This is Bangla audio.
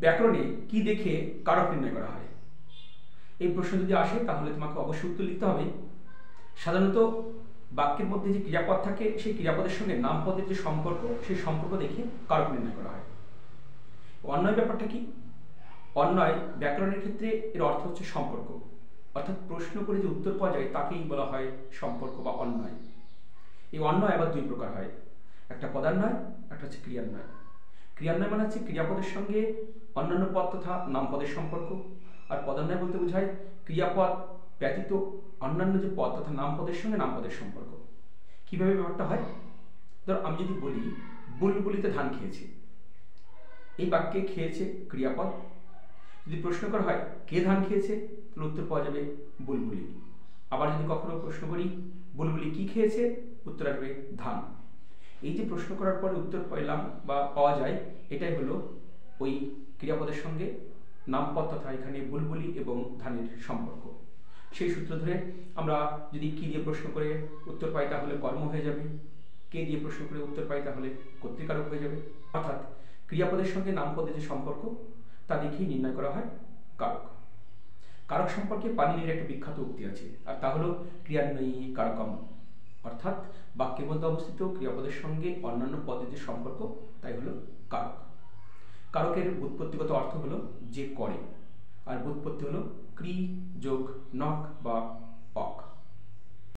ব্যাকরণে কি দেখে কারক নির্ণয় করা হয়? এই প্রশ্ন যদি আসে তাহলে তোমাকে অবশ্যই উত্তর লিখতে হবে। সাধারণত বাক্যের মধ্যে যে ক্রিয়াপদ থাকে সেই ক্রিয়াপদের সঙ্গে নামপদের যে সম্পর্ক সেই সম্পর্ক দেখে কারক নির্ণয় করা হয়। অন্বয় ব্যাপারটা কি? অন্বয় ব্যাকরণের ক্ষেত্রে এর অর্থ হচ্ছে সম্পর্ক, অর্থাৎ প্রশ্ন করে যে উত্তর পাওয়া যায় তাকেই বলা হয় সম্পর্ক বা অন্বয়। এই অন্বয় আবার দুই প্রকার হয়, একটা পদান্বয়, একটা হচ্ছে ক্রিয়ান্বয়। ক্রিয়ান্বয় মানে হচ্ছে ক্রিয়াপদের সঙ্গে অন্যান্য পদ তথা নামপদের সম্পর্ক, আর পদান্বয় বলতে বোঝায় ক্রিয়াপদ ব্যতীত অন্যান্য যে পদ তথা নামপদের সঙ্গে নামপদের সম্পর্ক। কিভাবে ব্যাপারটা হয়? ধর আমি যদি বলি বুলবুলিতে ধান খেয়েছে, এই বাক্যে খেয়েছে ক্রিয়াপদ। যদি প্রশ্ন করা হয় কে ধান খেয়েছে, তাহলে উত্তর পাওয়া যাবে বুলবুলি। আবার যদি কখনো প্রশ্ন করি বুলবুলি কি খেয়েছে, উত্তর আসবে ধান। এই যে প্রশ্ন করার পরে উত্তর পেলাম বা পাওয়া যায়, এটাই হলো ওই ক্রিয়াপদের সঙ্গে নামপদ তথা এখানে বুলবুলি এবং ধানের সম্পর্ক। সেই সূত্র ধরে আমরা যদি কি দিয়ে প্রশ্ন করে উত্তর পাই তাহলে কর্ম হয়ে যাবে, কে দিয়ে প্রশ্ন করে উত্তর পাই তাহলে কর্তৃকারক হয়ে যাবে। অর্থাৎ ক্রিয়াপদের সঙ্গে নামপদের যে সম্পর্ক তা দেখেই নির্ণয় করা হয় কারক। কারক সম্পর্কে পাণিনির একটা বিখ্যাত উক্তি আছে, আর তা হলো ক্রিয়ান্বয়ী কারকম, অর্থাৎ বাক্যের মধ্যে অবস্থিত ক্রিয়াপদের সঙ্গে অন্যান্য পদের যে সম্পর্ক তাই হলো কারক। কারকের ব্যুৎপত্তিগত অর্থ হলো যে করে, আর ব্যুৎপত্তি হলো ক্রি যোগ নক বা অক।